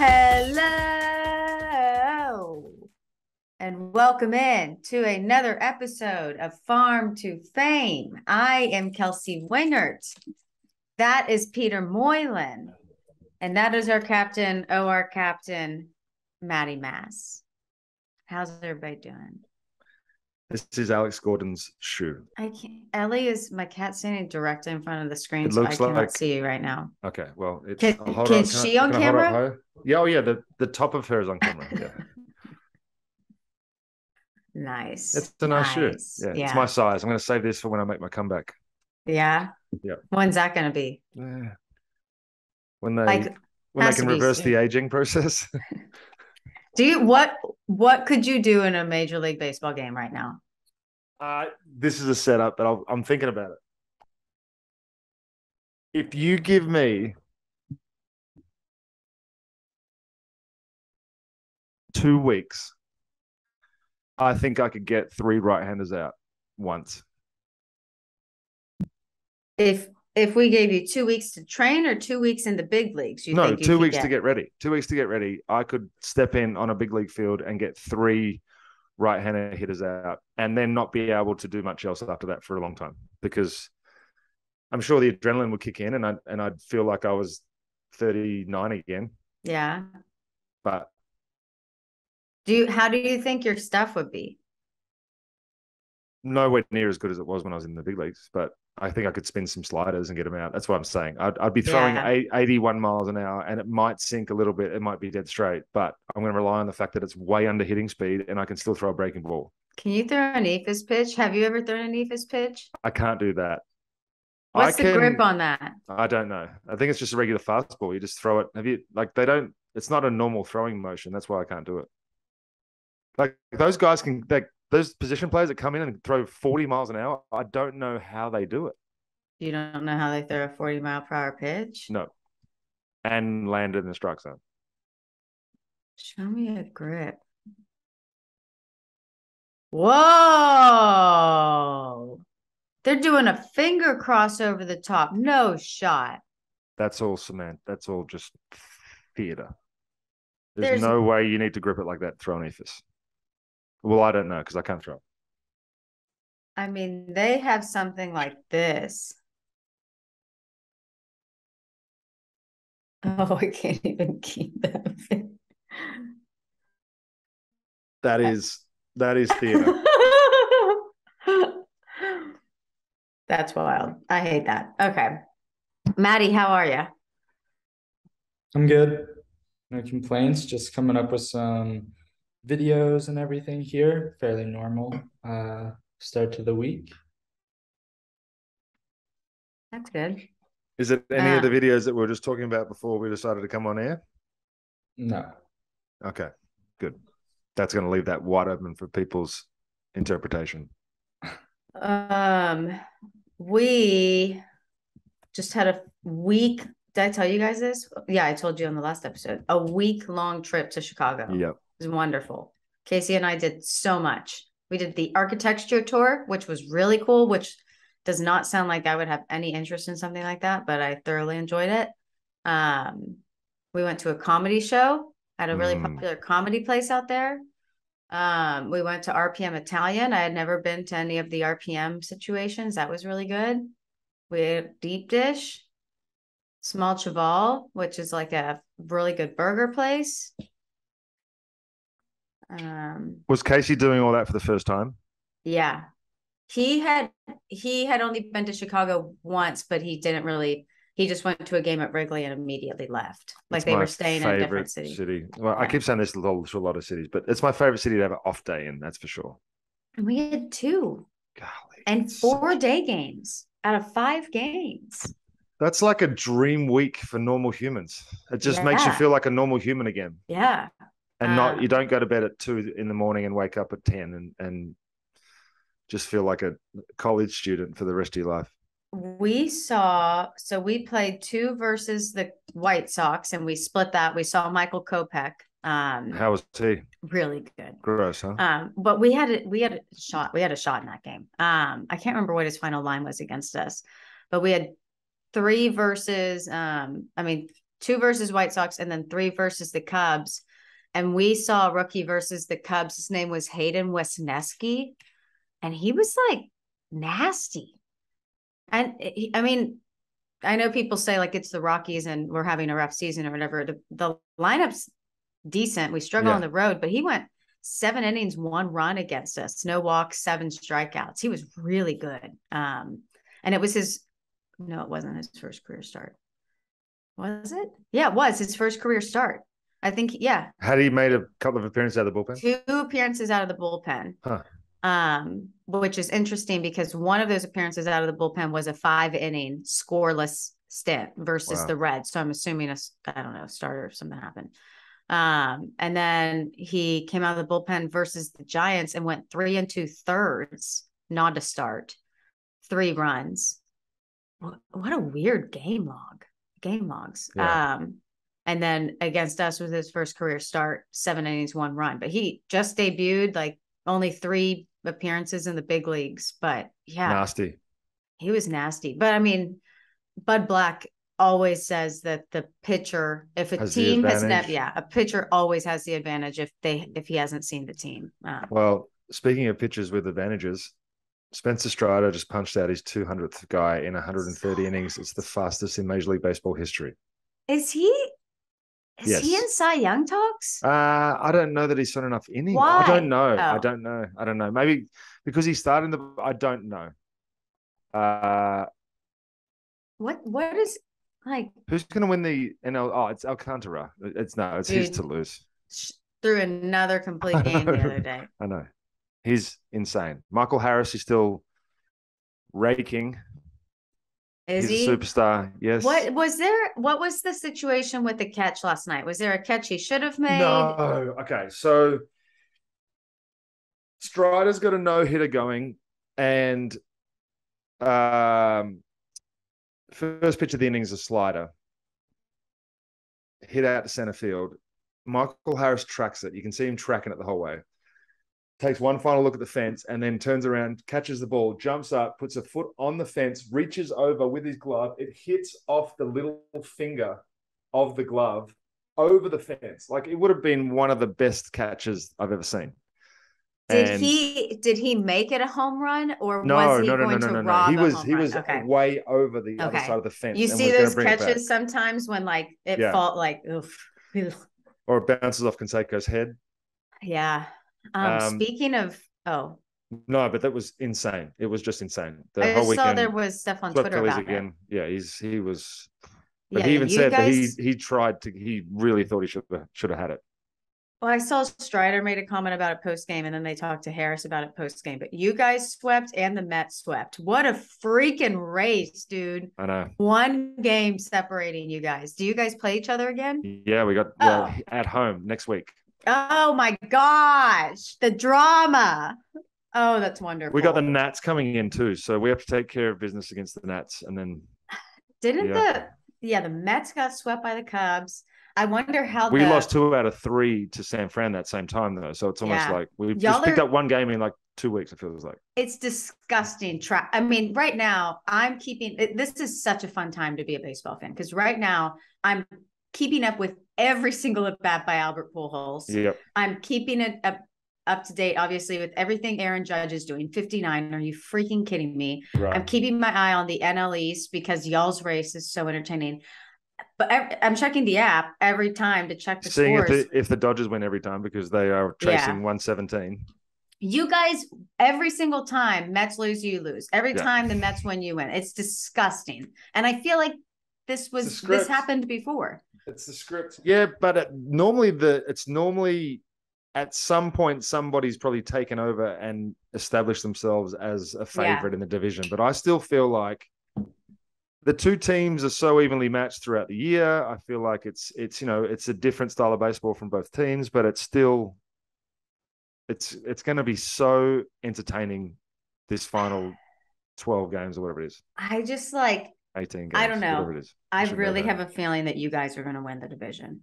Hello, and welcome in to another episode of Farm to Fame. I am Kelsey Wingert. That is Peter Moylan, and that is our captain, OR captain, Maddie Mass. How's everybody doing? This is Alex Gordon's shoe. I can't. Ellie is my cat standing directly in front of the screen, It so I looks cannot like see you right now. Okay, well, it's Can she on camera? Yeah, oh yeah, the top of her is on camera. Yeah, Nice. it's a nice shoe. Yeah, it's my Yeah. size. I'm going to save this for when I make my comeback. Yeah. Yeah, When's that going to be? yeah. When they Like, when they has to can be reverse soon. the aging process. Do you what could you do in a Major League Baseball game right now? This is a setup, but I'm thinking about it. If you give me 2 weeks, I think I could get 3 right-handers out once. If we gave you 2 weeks to train or 2 weeks in the big leagues, you No, think you 2 weeks could to get? get ready. 2 weeks to get ready. I could step in on a big league field and get 3 right-hander hitters out, and then not be able to do much else after that for a long time, because I'm sure the adrenaline would kick in, and I'd feel like I was 39 again. Yeah. But How do you think your stuff would be? nowhere near as good as it was when I was in the big leagues. But I think I could spin some sliders and get them out. That's what I'm saying. I'd be throwing Yeah. 81 miles an hour, and it might sink a little bit. It might be dead straight, but I'm going to rely on the fact that it's way under hitting speed, and I can still throw a breaking ball. Can you throw an eephus pitch? Have you ever thrown an eephus pitch? I can't do that. I What's the grip can. on that? I don't know. I think it's just a regular fastball. You just throw it. Have you like they don't? It's not a normal throwing motion. That's why I can't do it. Like those guys can. Those position players that come in and throw 40 miles an hour. I don't know how they do it. You don't know how they throw a 40-mile-per-hour pitch? No, and landed in the strike zone. Show me a grip. Whoa. They're doing a finger cross over the top. No shot. That's all cement. That's all just theater. There's no way you need to grip it like that. Throw an ephes. Well, I don't know because I can't throw it. I mean, they have something like this. Oh, I can't even keep that. That is theater. That's wild. I hate that. Okay. Maddie, how are you? I'm good. No complaints. Just coming up with some videos and everything here. Fairly normal start to the week. That's good. Is it any of the videos that we were just talking about before we decided to come on air? No. Okay, good. That's going to leave that wide open for people's interpretation. We just had a week. Did I tell you guys this? Yeah, I told you on the last episode. A week-long trip to Chicago. Yep. It was wonderful. Casey and I did so much. We did the architecture tour, which was really cool, which does not sound like I would have any interest in something like that, but I thoroughly enjoyed it. We went to a comedy show at a really popular comedy place out there. We went to RPM Italian. I had never been to any of the RPM situations. That was really good. We had deep dish, Small Cheval, which is like a really good burger place. Was Casey doing all that for the first time? Yeah. He had only been to Chicago once, but he just went to a game at Wrigley and immediately left. Like they were staying in a different city. Well, yeah. I keep saying this to a lot of cities, but it's my favorite city to have an off day in, that's for sure. And we had 2. Golly, and 4-day games out of 5 games. That's like a dream week for normal humans. It just makes you feel like a normal human again. Yeah. And you don't go to bed at 2 in the morning and wake up at 10 and just feel like a college student for the rest of your life. We played 2 versus the White Sox, and we split that. We saw Michael Kopech. How was he? Really good. Gross, huh? But we had a shot in that game. I can't remember what his final line was against us, but we had 3 versus 2 versus White Sox, and then 3 versus the Cubs. And we saw a rookie versus the Cubs. His name was Hayden Wesneski, and he was like nasty. And I mean, I know people say like it's the Rockies and we're having a rough season or whatever. The lineup's decent. We struggle on the road, but he went 7 innings, 1 run against us, no walks, 7 strikeouts. He was really good. And it was no, it wasn't his first career start. Was it? Yeah, it was his first career start. I think, yeah. Had he made a couple of appearances out of the bullpen? 2 appearances out of the bullpen. Which is interesting because one of those appearances out of the bullpen was a 5-inning scoreless stint versus the Reds. So I'm assuming I don't know, starter or something happened. And then he came out of the bullpen versus the Giants and went 3 2/3, not to start, 3 runs. What a weird game logs. Yeah. And then against us was his first career start, 7 innings, 1 run. But he just debuted, like only 3 appearances in the big leagues. But yeah, nasty. He was nasty. But I mean, Bud Black always says that the pitcher, if a team has a pitcher always has the advantage if he hasn't seen the team. Well, speaking of pitchers with advantages, Spencer Strider just punched out his 200th guy in 130 innings. It's the fastest in Major League Baseball history. Is he in Cy Young talks? I don't know that he's done enough innings. Why? I don't know. I don't know. Maybe because he started I don't know. What is like? Who's going to win the NL? Oh, it's Alcantara. It's his to lose. Threw another complete game the other day. I know. He's insane. Michael Harris is still raking. He's a superstar. Yes. What was the situation with the catch last night? Was there a catch he should have made? No. Okay. So Strider's got a no-hitter going, and first pitch of the innings, a slider hit out to center field. Michael Harris tracks it. You can see him tracking it the whole way. Takes one final look at the fence and then turns around, catches the ball, jumps up, puts a foot on the fence, reaches over with his glove. It hits off the little finger of the glove over the fence. Like, it would have been one of the best catches I've ever seen. Did he make it a home run, or was he going to rob He was okay. way over the other side of the fence. You see those catches sometimes when like it felt like oof. Or it bounces off Canseco's head. Yeah. Speaking of no, but that was insane. It was just insane. I whole weekend, saw there was stuff on Twitter about again. It. Yeah, he was. But he even said that he really thought he should have had it. Well, I saw Strider made a comment about it post game, and then they talked to Harris about it post game. But you guys swept, and the Mets swept. What a freaking race, dude! I know. 1 game separating you guys. Do you guys play each other again? Yeah, we got at home next week. Oh my gosh, the drama. Oh, that's wonderful. We got the Nats coming in too, so we have to take care of business against the Nats. And then the Mets got swept by the Cubs. I wonder how we lost 2 out of 3 to San Fran that same time though. So it's almost like we've just picked up 1 game in like 2 weeks, it feels like. It's disgusting. I mean, right now I'm keeping this is such a fun time to be a baseball fan, because right now I'm keeping up with every single at bat by Albert Pujols. Yep. I'm keeping it up to date, obviously, with everything Aaron Judge is doing. 59. Are you freaking kidding me? Right. I'm keeping my eye on the NL East because y'all's race is so entertaining. But I'm checking the app every time to check the scores. If the Dodgers win every time, because they are chasing 117. You guys, every single time Mets lose, you lose. Every time the Mets win, you win. It's disgusting. And I feel like this happened before. It's the script. Yeah, but normally at some point somebody's probably taken over and established themselves as a favorite in the division. But I still feel like the 2 teams are so evenly matched throughout the year. I feel like it's a different style of baseball from both teams, but it's still it's going to be so entertaining, this final 12 games or whatever it is. I just like 18 games. I don't know. Whatever it is. I really have a feeling that you guys are going to win the division.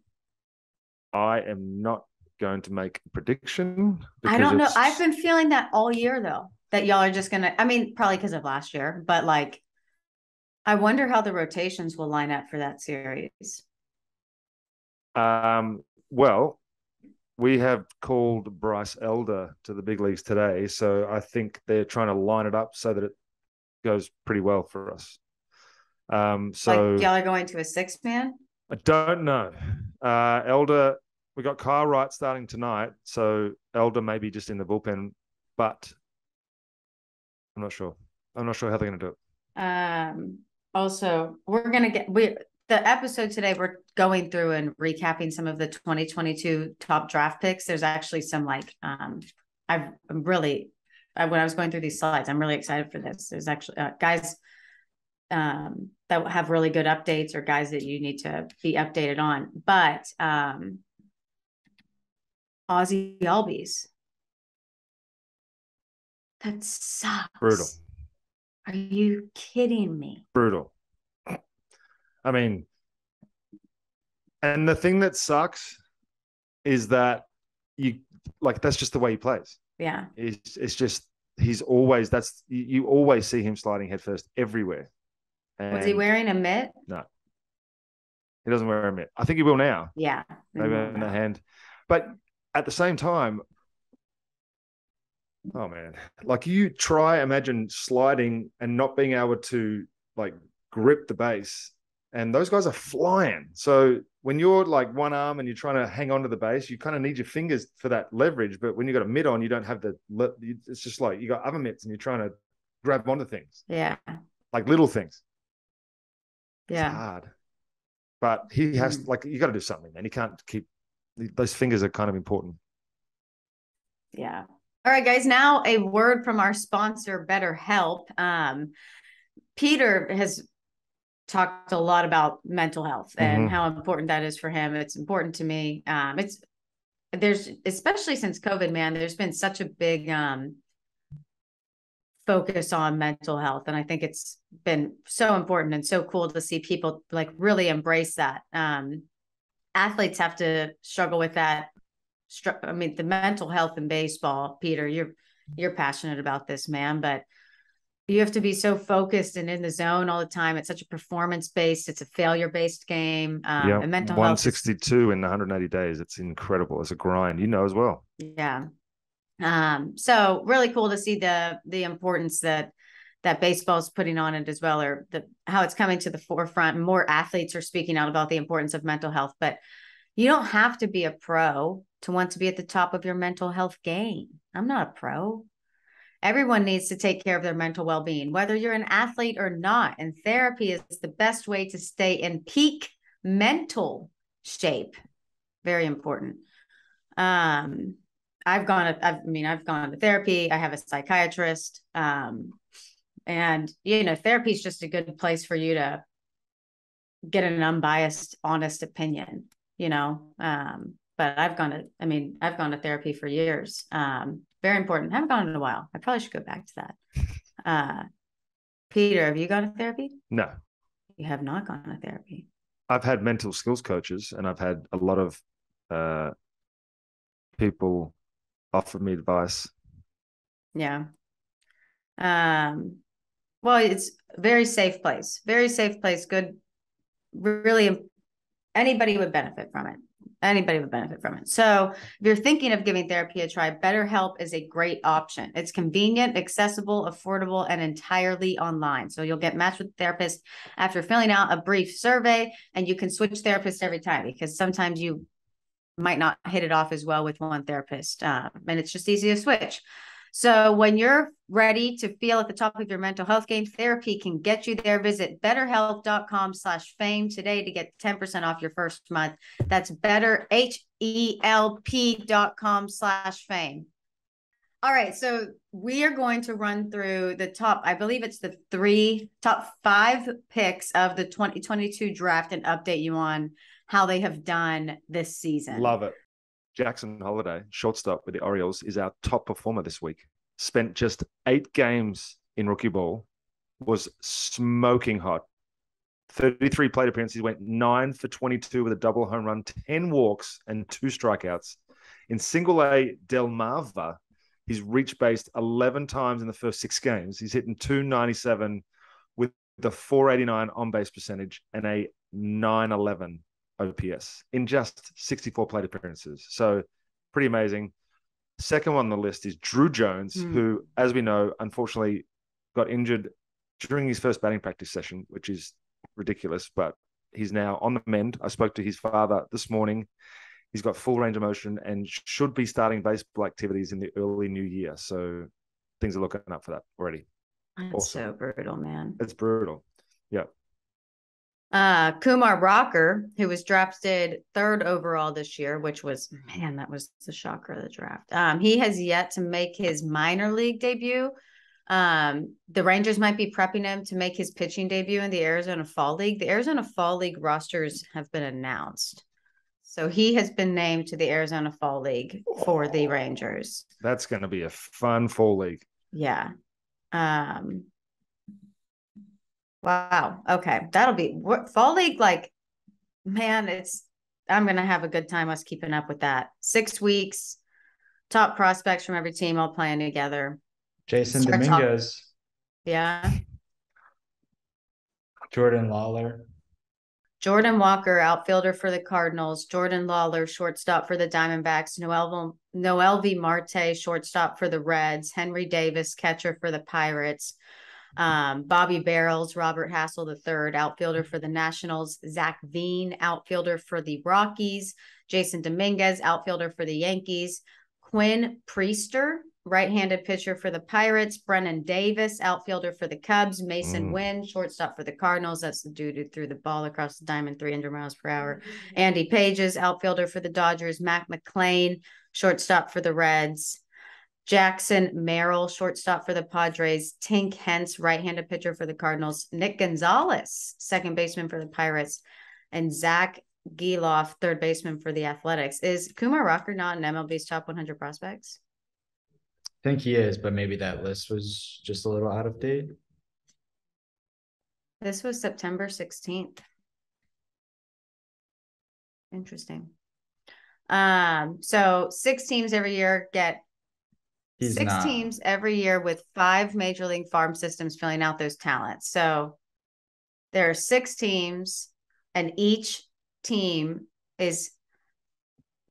I am not going to make a prediction. I don't know. I've been feeling that all year though, that y'all are just going to, I mean, probably because of last year, but like, I wonder how the rotations will line up for that series. Well, we have called Bryce Elder to the big leagues today, so I think they're trying to line it up so that it goes pretty well for us. So like y'all are going to a 6-man? I don't know. Elder, we got Kyle Wright starting tonight, so Elder may be just in the bullpen, but I'm not sure. I'm not sure how they're going to do it. Also, we're gonna get the episode today. We're going through and recapping some of the 2022 top draft picks. There's actually some I'm really when I was going through these slides, I'm really excited for this. There's actually guys that have really good updates or guys that you need to be updated on. But Ozzy Albies, that sucks. Brutal. Are you kidding me? Brutal. I mean, and the thing that sucks is that that's just the way he plays. Yeah. It's just, you always see him sliding headfirst everywhere. And was he wearing a mitt? No. He doesn't wear a mitt. I think he will now. Yeah. Maybe in the hand. But at the same time, oh man, you imagine sliding and not being able to grip the base, and those guys are flying. So when you're one arm and you're trying to hang on to the base, you kind of need your fingers for that leverage. But when you've got a mitt on, you don't have it's just you got other mitts and you're trying to grab onto things. Yeah. Like little things. Yeah. It's hard. But he has, you got to do something, man. He can't keep, those fingers are kind of important. Yeah. All right, guys. Now a word from our sponsor, BetterHelp. Peter has talked a lot about mental health and how important that is for him. It's important to me. There's, especially since COVID, man, there's been such a big focus on mental health. And I think it's been so important and so cool to see people really embrace that. Athletes have to struggle with that. I mean, the mental health in baseball, Peter, you're passionate about this, man, but you have to be so focused and in the zone all the time. It's such a performance-based, it's a failure-based game. And mental 162 in 180 days. It's incredible. It's a grind, as well. Yeah. So really cool to see the importance that baseball is putting on it as well, or how it's coming to the forefront. More athletes are speaking out about the importance of mental health, but you don't have to be a pro to want to be at the top of your mental health game. I'm not a pro. Everyone needs to take care of their mental well-being, whether you're an athlete or not. And therapy is the best way to stay in peak mental shape. Very important. I've gone to therapy. I have a psychiatrist. And therapy is just a good place for you to get an unbiased, honest opinion, but I've gone to therapy for years. Very important. I haven't gone in a while. I probably should go back to that. Peter, have you gone to therapy? No. You have not gone to therapy. I've had mental skills coaches, and I've had a lot of people offer me advice. Yeah. Well, it's a very safe place. Very safe place. Good. Really, anybody would benefit from it. So if you're thinking of giving therapy a try, BetterHelp is a great option. It's convenient, accessible, affordable, and entirely online. So you'll get matched with a therapist after filling out a brief survey, and you can switch therapists every time, because sometimes you might not hit it off as well with one therapist. And it's just easy to switch. So when you're ready to feel at the top of your mental health game, therapy can get you there. Visit betterhelp.com/fame today to get 10% off your first month. That's betterhelp.com/fame. All right. So we are going to run through the top, I believe it's the top 5 picks of the 2022 draft and update you on how they have done this season. Love it. Jackson Holiday, shortstop with the Orioles, is our top performer this week. Spent just 8 games in rookie ball, was smoking hot. 33 plate appearances, went 9 for 22 with a double home run, 10 walks, and 2 strikeouts. In single A Delmarva, he's reached base 11 times in the first 6 games. He's hitting .297 with the .489 on-base percentage and a .911 OPS in just 64 plate appearances. So pretty amazing. Second one on the list is Drew Jones, who, as we know, unfortunately got injured during his first batting practice session, which is ridiculous, but he's now on the mend. I spoke to his father this morning. He's got full range of motion and should be starting baseball activities in the early new year. So things are looking up for that already. That's awesome. So brutal, man. It's brutal. Yeah. Kumar Rocker, who was drafted 3rd overall this year, which was, man, that was the shocker of the draft. He has yet to make his minor league debut. The Rangers might be prepping him to make his pitching debut in the Arizona Fall League. The Arizona Fall League rosters have been announced. So he has been named to the Arizona Fall League for the Rangers. That's going to be a fun fall league. Yeah. Wow. Okay. That'll be Fall League. Like, man, I'm going to have a good time us keeping up with that. 6 weeks, top prospects from every team all playing together. Jason Dominguez. Yeah. Jordan Lawler. Jordan Walker, outfielder for the Cardinals. Jordan Lawler, shortstop for the Diamondbacks. Noel V. Marte, shortstop for the Reds. Henry Davis, catcher for the Pirates. Bobby Barrels, Robert Hassel III, outfielder for the Nationals. Zach Veen, outfielder for the Rockies. Jason Dominguez, outfielder for the Yankees. Quinn Priester, right-handed pitcher for the Pirates. Brennan Davis, outfielder for the Cubs. Mason Wynn, shortstop for the Cardinals. That's the dude who threw the ball across the diamond 300 miles per hour. Andy Pages, outfielder for the Dodgers. Mac McClain, shortstop for the Reds. Jackson Merrill, shortstop for the Padres. Tink Hence, right-handed pitcher for the Cardinals. Nick Gonzalez, second baseman for the Pirates. And Zach Geloff, third baseman for the Athletics. Is Kumar Rocker not in MLB's top 100 prospects? I think he is, but maybe that list was just a little out of date. This was September 16th. Interesting. So 6 teams every year get teams every year with 5 major league farm systems filling out those talents. So there are 6 teams, and each team is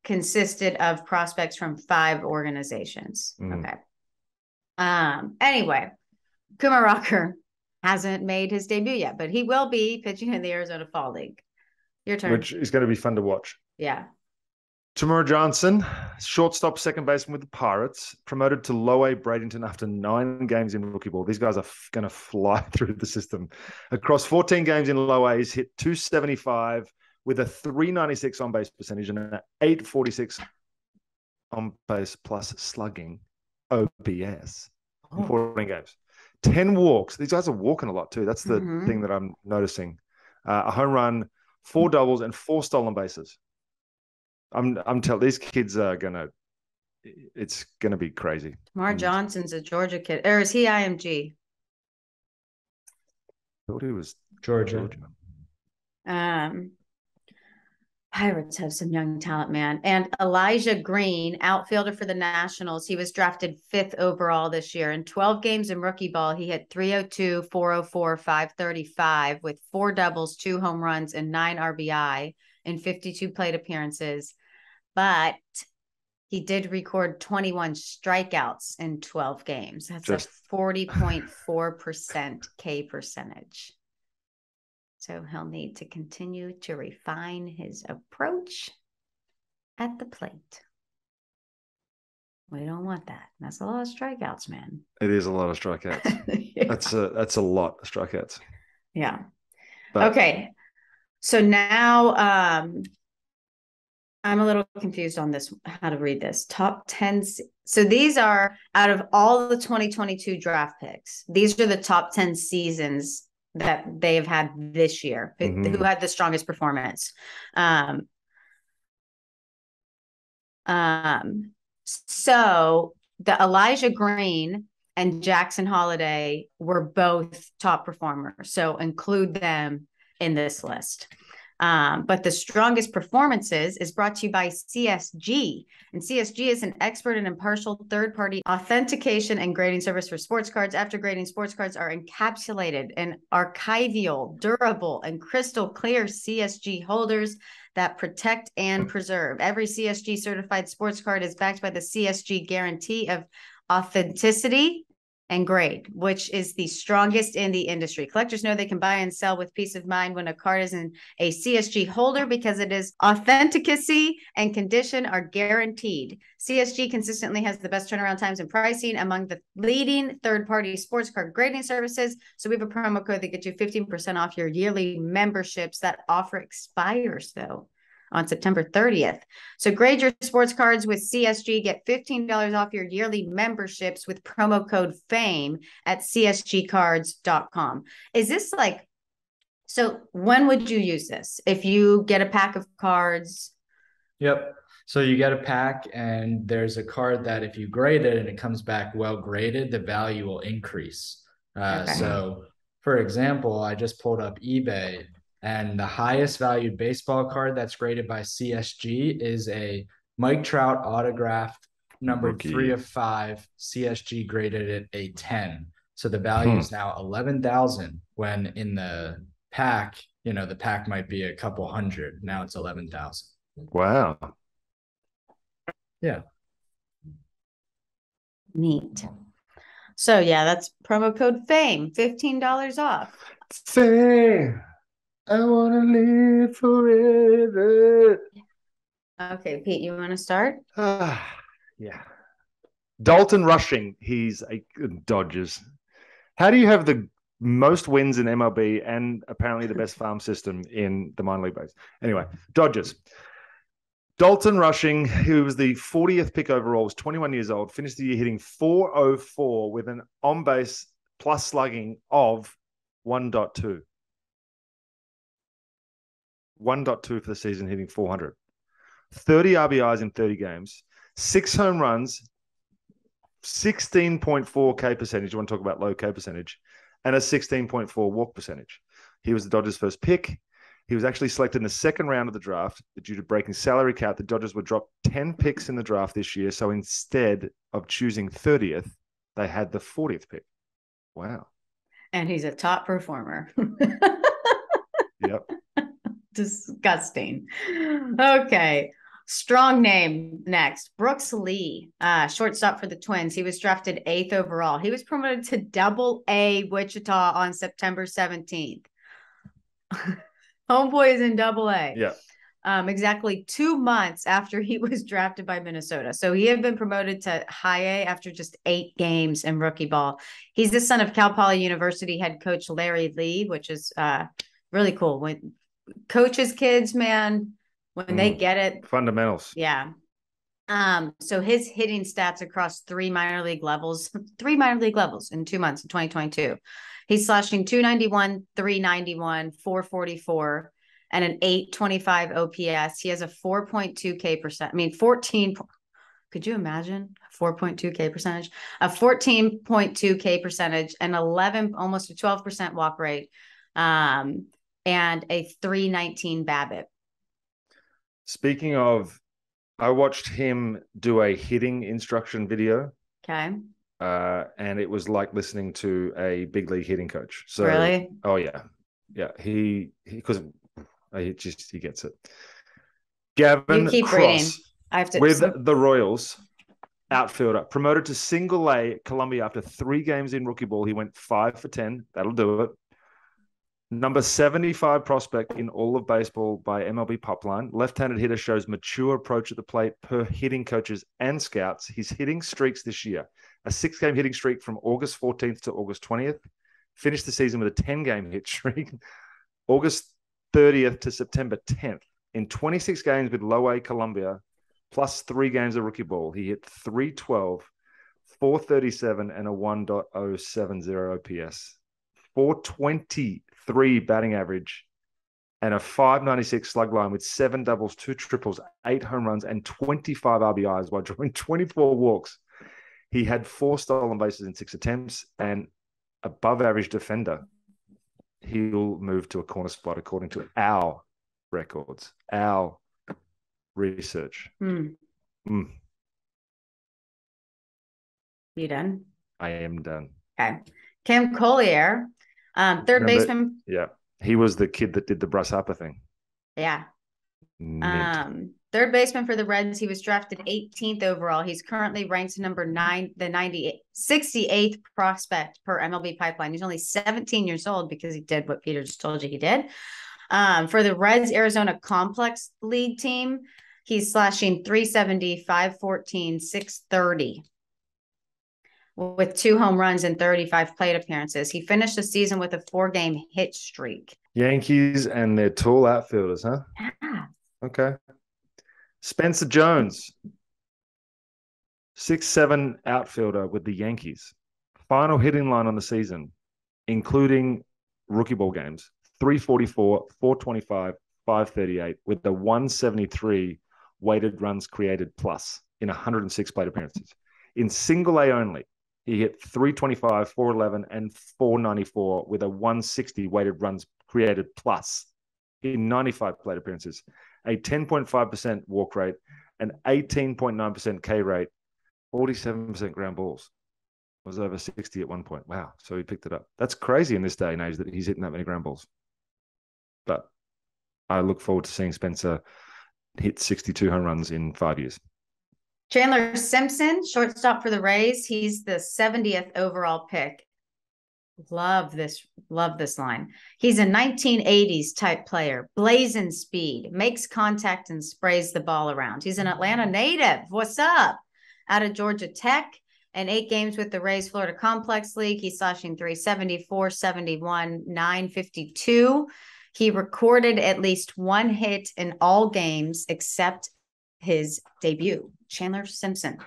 consisted of prospects from 5 organizations. Okay. Anyway, Kumar Rocker hasn't made his debut yet, but he will be pitching in the Arizona Fall League. Your turn. Which is going to be fun to watch. Yeah. Tamara Johnson, shortstop, second baseman with the Pirates, promoted to low A Bradenton after 9 games in rookie ball. These guys are going to fly through the system. Across 14 games in low A, he's hit .275 with a .396 on base percentage and an .846 on base plus slugging OPS in 14 games. 10 walks. These guys are walking a lot too. That's the thing that I'm noticing. A home run, 4 doubles, and 4 stolen bases. I'm telling these kids are it's gonna be crazy. Tamar Johnson's a Georgia kid, or is he IMG? I thought he was Georgia. Pirates have some young talent, man. And Elijah Green, outfielder for the Nationals. He was drafted 5th overall this year. In 12 games in rookie ball, he hit .302, .404, .535 with 4 doubles, 2 home runs, and 9 RBI in 52 plate appearances. But he did record 21 strikeouts in 12 games. That's a 40.4% K percentage. So he'll need to continue to refine his approach at the plate. We don't want that. That's a lot of strikeouts, man. It is a lot of strikeouts. Yeah. That's a lot of strikeouts. Yeah. But, okay. So now I'm a little confused on this, how to read this. Top 10. So these are out of all the 2022 draft picks. These are the top 10 seasons that they have had this year, who had the strongest performance. So the Elijah Green and Jackson Holiday were both top performers. So include them in this list. But the strongest performances is brought to you by CSG. And CSG is an expert and impartial third-party authentication and grading service for sports cards. After grading, sports cards are encapsulated in archival, durable, and crystal clear CSG holders that protect and preserve. Every CSG certified sports card is backed by the CSG guarantee of authenticity and grade, which is the strongest in the industry. Collectors know they can buy and sell with peace of mind when a card is in a CSG holder because it is authenticity and condition are guaranteed. CSG consistently has the best turnaround times and pricing among the leading third-party sports card grading services. So we have a promo code that gets you 15% off your yearly memberships. That offer expires, though, on September 30th. So grade your sports cards with CSG. Get $15 off your yearly memberships with promo code FAME at csgcards.com. Is this like, so when would you use this? If you get a pack of cards? Yep. So you get a pack and there's a card that if you grade it and it comes back well graded, the value will increase. Okay. So for example, I just pulled up eBay, and the highest valued baseball card that's graded by CSG is a Mike Trout autographed number 3 of 5, CSG graded at a 10. So the value is now 11,000 when in the pack, you know, the pack might be a couple hundred. Now it's 11,000. Wow. Yeah. Neat. So yeah, that's promo code FAME, $15 off. Fame. I want to live forever. Okay, Pete, you want to start? Yeah. Dalton Rushing. He's a Dodgers. How do you have the most wins in MLB and apparently the best farm system in the minor league base? Anyway, Dodgers. Dalton Rushing, who was the 40th pick overall, was 21 years old, finished the year hitting .404 with an on-base plus slugging of 1.2. 1.2 for the season, hitting 400. 30 RBIs in 30 games, 6 home runs, 16.4 K percentage. You want to talk about low K percentage, and a 16.4 walk percentage. He was the Dodgers' first pick. He was actually selected in the second round of the draft. Due to breaking salary cap, the Dodgers would drop 10 picks in the draft this year. So instead of choosing 30th, they had the 40th pick. Wow. And he's a top performer. Yep. Disgusting. Okay. Strong name next. Brooks Lee, shortstop for the Twins. He was drafted 8th overall. He was promoted to Double-A Wichita on September 17th. Homeboy is in Double-A. Yeah. Exactly 2 months after he was drafted by Minnesota. So he had been promoted to High-A after just 8 games in rookie ball. He's the son of Cal Poly University head coach Larry Lee, which is really cool. When coaches kids, man, when they get it. Fundamentals. Yeah. So his hitting stats across 3 minor league levels in 2 months in 2022. He's slashing 291, 391, 444, and an 825 OPS. He has a 4.2 K percent. I mean, 14. Could you imagine 4.2 K percentage? A 14.2 K percentage and almost a 12% walk rate. And a 319 BABIP. Speaking of, I watched him do a hitting instruction video. Okay. And it was like listening to a big league hitting coach. So, really? Oh yeah. Yeah. He gets it. Gavin Cross with the Royals, outfielder, promoted to single A Columbia after 3 games in rookie ball. He went 5 for 10. That'll do it. Number 75 prospect in all of baseball by MLB Popline. Left-handed hitter, shows mature approach at the plate per hitting coaches and scouts. His hitting streaks this year, a 6-game hitting streak from August 14th to August 20th. Finished the season with a 10-game hit streak, August 30th to September 10th. In 26 games with low A Columbia, plus 3 games of rookie ball, he hit 312, 437, and a 1.070 OPS. 423 batting average and a 596 slug line with 7 doubles, 2 triples, 8 home runs, and 25 RBIs while drawing 24 walks. He had 4 stolen bases in 6 attempts and above average defender. He'll move to a corner spot according to our records. Our research. You done? I am done. Okay. Cam Collier, third baseman. Yeah. He was the kid that did the Bruss Harper thing. Yeah. Mint. Third baseman for the Reds. He was drafted 18th overall. He's currently ranked number 9, the 68th prospect per MLB Pipeline. He's only 17 years old because he did what Peter just told you he did. For the Reds Arizona Complex League team, he's slashing 370, 514, 630 with 2 home runs and 35 plate appearances. He finished the season with a 4-game hit streak. Yankees and their tall outfielders, huh? Yeah. Okay. Spencer Jones, 6'7" outfielder with the Yankees. Final hitting line on the season, including rookie ball games, 344, 425, 538, with the 173 weighted runs created plus in 106 plate appearances. In single A only, he hit 325, 411, and 494 with a 160 weighted runs created plus in 95 plate appearances, a 10.5% walk rate, an 18.9% K rate, 47% ground balls. Was over 60 at one point. Wow. So he picked it up. That's crazy in this day and age that he's hitting that many ground balls. But I look forward to seeing Spencer hit 62 home runs in 5 years. Chandler Simpson, shortstop for the Rays. He's the 70th overall pick. Love this line. He's a 1980s type player, blazing speed, makes contact and sprays the ball around. He's an Atlanta native. What's up? Out of Georgia Tech and 8 games with the Rays Florida Complex League. He's slashing 370, 471, 952. He recorded at least 1 hit in all games except his debut. Chandler Simpson.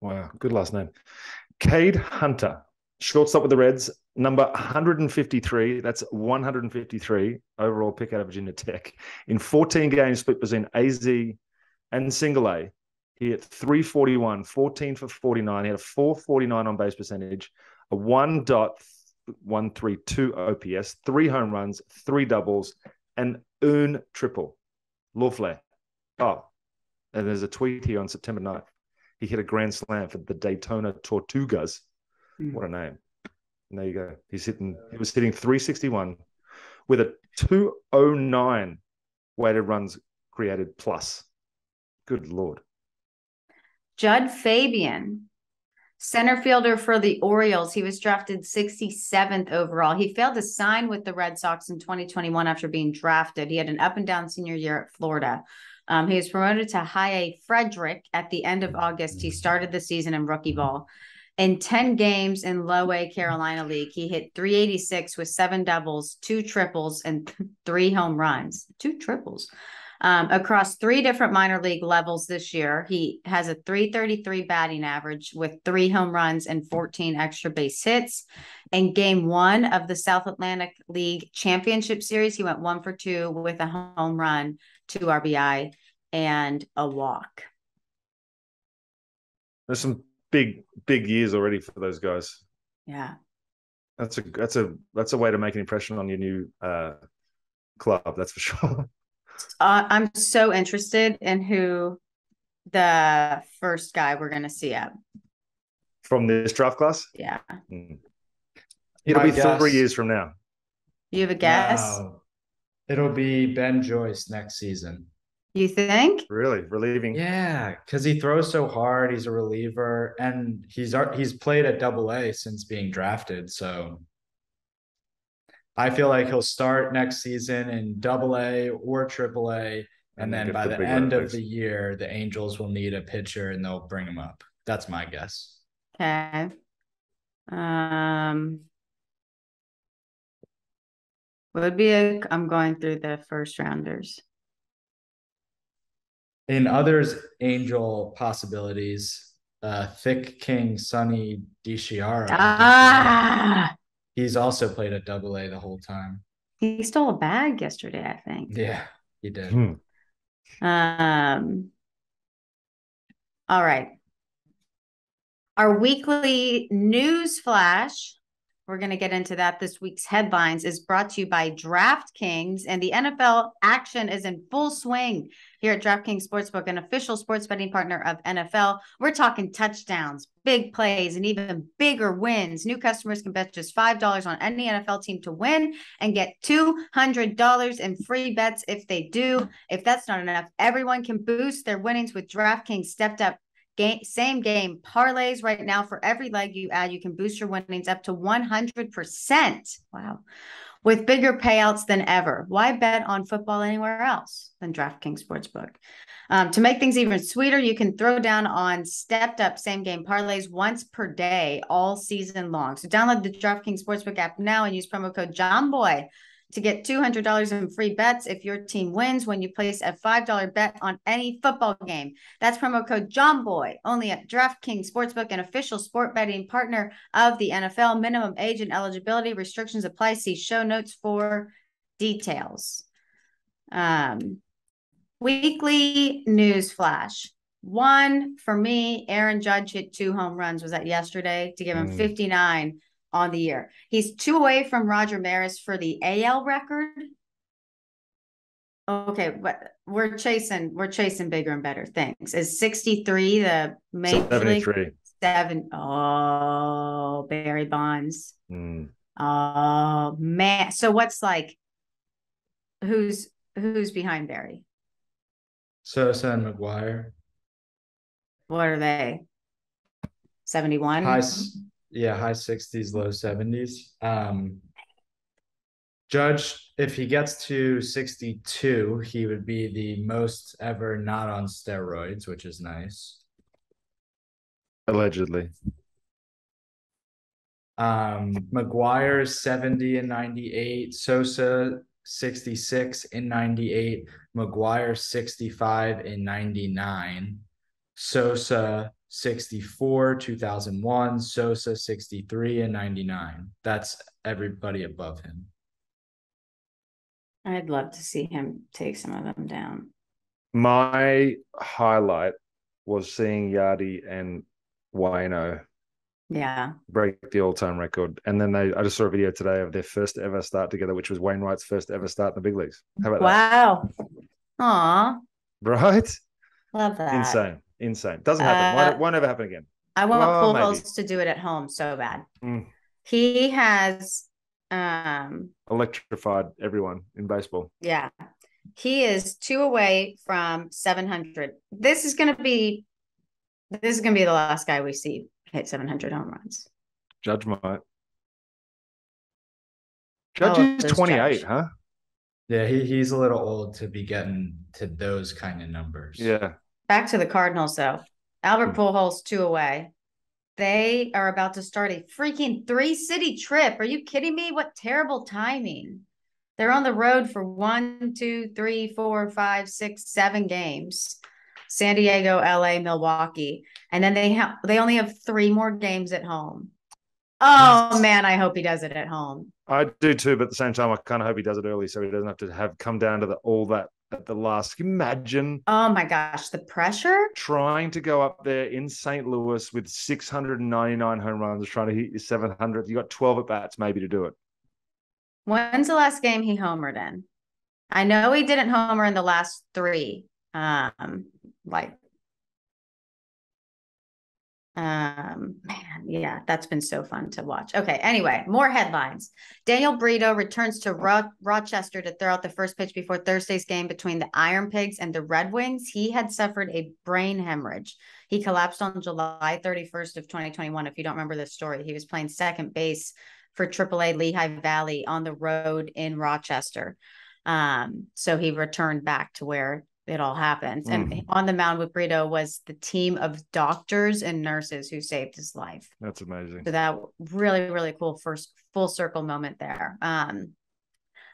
Wow, good last name. Cade Hunter, shortstop with the Reds, number 153. That's 153 overall pick out of Virginia Tech. In 14 games split between AZ and single A, he hit 341, 14 for 49. He had a 449 on base percentage, a 1.132 OPS, 3 home runs, 3 doubles, and un triple. Lovely. Oh, and there's a tweet here on September 9th. He hit a grand slam for the Daytona Tortugas. What a name. And there you go. He was hitting 361 with a 209 weighted runs created plus. Good Lord. Judd Fabian, center fielder for the Orioles. He was drafted 67th overall. He failed to sign with the Red Sox in 2021 after being drafted. He had an up and down senior year at Florida. He was promoted to High A Frederick at the end of August. He started the season in rookie ball. In 10 games in Low A Carolina League, he hit 386 with 7 doubles, 2 triples, and 3 home runs. 2 triples. Across 3 different minor league levels this year, he has a 333 batting average with 3 home runs and 14 extra base hits. In game 1 of the South Atlantic League Championship Series, he went 1 for 2 with a home run, 2 RBI, and a walk. There's some big years already for those guys. Yeah. That's a way to make an impression on your new club, that's for sure. I'm so interested in who the first guy we're going to see up from this draft class. Yeah. It'll be 3 years from now. You have a guess? No. It'll be Ben Joyce next season. You think? Really? Relieving? Yeah, because he throws so hard. He's a reliever, and he's played at Double-A since being drafted. So I feel like he'll start next season in Double-A or Triple-A, and then by the end of the year, the Angels will need a pitcher, and they'll bring him up. That's my guess. Okay. I'm going through the first rounders. In others, Angel possibilities, Thick King Sonny DiChiara. He's also played at Double-A the whole time. He stole a bag yesterday, I think. Yeah, he did. All right. Our weekly news flash. we're going to get into that. This week's headlines is brought to you by DraftKings, and the NFL action is in full swing here at DraftKings Sportsbook, an official sports betting partner of NFL. We're talking touchdowns, big plays, and even bigger wins. New customers can bet just $5 on any NFL team to win and get $200 in free bets if they do. If that's not enough, everyone can boost their winnings with DraftKings stepped up same game parlays. Right now, for every leg you add, you can boost your winnings up to 100%. Wow. With bigger payouts than ever. Why bet on football anywhere else than DraftKings Sportsbook? To make things even sweeter, you can throw down on stepped up same game parlays once per day all season long. So download the DraftKings Sportsbook app now and use promo code JOHNBOY to get $200 in free bets if your team wins when you place a $5 bet on any football game. That's promo code JOHNBOY, only at DraftKings Sportsbook, an official sport betting partner of the NFL. Minimum age and eligibility restrictions apply. See show notes for details. Weekly news flash. One, for me, Aaron Judge hit 2 home runs. Was that yesterday? To give him 59 on the year. He's 2 away from Roger Maris for the AL record. Okay, but we're chasing bigger and better things. Is 63 the major 73. league? 7. Oh, Barry Bonds. Oh man. So what's like who's behind Barry? Sosa and McGuire. What are they? 71? High 60s, low 70s. Judge, if he gets to 62, he would be the most ever not on steroids, which is nice. Allegedly. McGuire 70 and 98, Sosa 66 in 98, McGuire 65 in 99, Sosa 64, 2001, Sosa 63 and 99. That's everybody above him. I'd love to see him take some of them down. My highlight was seeing Yardy and Wayno break the all-time record. And then I just saw a video today of their first ever start together, which was Wainwright's first ever start in the big leagues. How about that? Wow. Aw. Right? Love that. Insane. Doesn't happen. Won't ever happen again. I want Pujols to do it at home so bad. He has electrified everyone in baseball. Yeah. He is 2 away from 700. This is going to be the last guy we see hit 700 home runs. Judge might. Judge is 28, Judge. Huh? Yeah, he's a little old to be getting to those kind of numbers. Yeah. Back to the Cardinals, though. Albert Pujols 2 away. They are about to start a freaking 3-city trip. Are you kidding me? What terrible timing. They're on the road for 1, 2, 3, 4, 5, 6, 7 games. San Diego, LA, Milwaukee. And then they only have 3 more games at home. Oh man, I hope he does it at home. I do too, but at the same time, I kind of hope he does it early so he doesn't have to come down to all that at the last. Can you imagine? Oh my gosh, the pressure. Trying to go up there in St. Louis with 699 home runs, trying to hit your 700th. You got 12 at bats maybe to do it. When's the last game he homered in? I know he didn't homer in the last 3. Man, yeah, that's been so fun to watch. Okay, anyway, more headlines. Daniel Brito returns to Rochester to throw out the first pitch before Thursday's game between the Iron Pigs and the Red Wings. He had suffered a brain hemorrhage. He collapsed on July 31st of 2021. If you don't remember this story, he was playing second base for AAA Lehigh Valley on the road in Rochester. So he returned back to where it all happens. And on the mound with Brito was the team of doctors and nurses who saved his life. That's amazing. So that really, really cool first full circle moment there.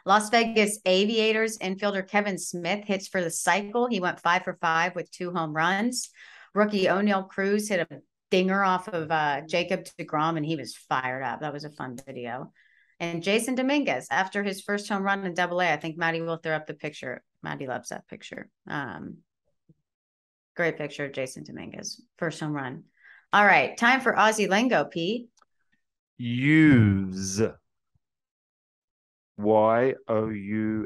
Las Vegas Aviators infielder Kevin Smith hits for the cycle. He went 5 for 5 with 2 home runs. Rookie O'Neal Cruz hit a dinger off of Jacob deGrom, and he was fired up. That was a fun video. And Jason Dominguez, after his first home run in Double-A, I think Maddie will throw up the picture. Maddie loves that picture. Great picture of Jason Dominguez, first home run. All right, time for Ozzy Lingo, Pete. Use. Y-O-U-S-E,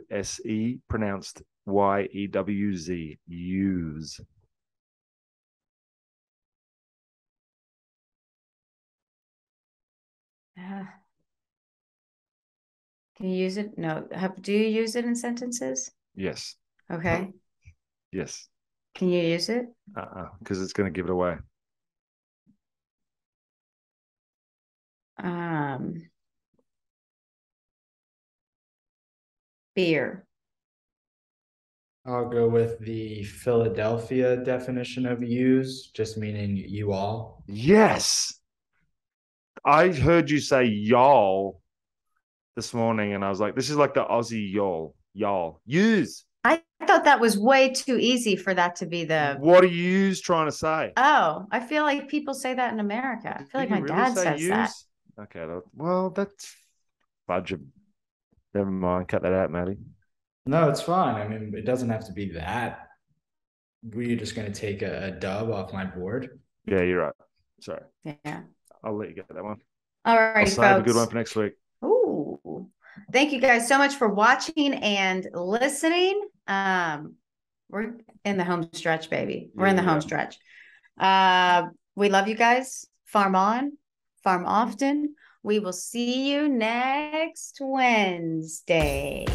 pronounced Y-E-W-Z. Use. Can you use it? No. Do you use it in sentences? Yes. Okay. Yes. Can you use it? Because it's going to give it away. Beer. I'll go with the Philadelphia definition of use, just meaning you all. Yes. I heard you say y'all this morning, and I was like, this is like the Aussie y'all. Y'all. Use. I thought that was way too easy for that to be the. What are you trying to say? Oh, I feel like people say that in America. I feel like my dad says that. Okay, well, that's fudge. Never mind. Cut that out, Maddie. No, it's fine. I mean, it doesn't have to be that. We're just going to take a dub off my board. Yeah, you're right. Sorry. Yeah. I'll let you get that one. All right, I'll save a good one for next week. Ooh. Thank you guys so much for watching and listening. We're in the home stretch, baby. We're in the home stretch. We love you guys. Farm on, farm often. We will see you next Wednesday.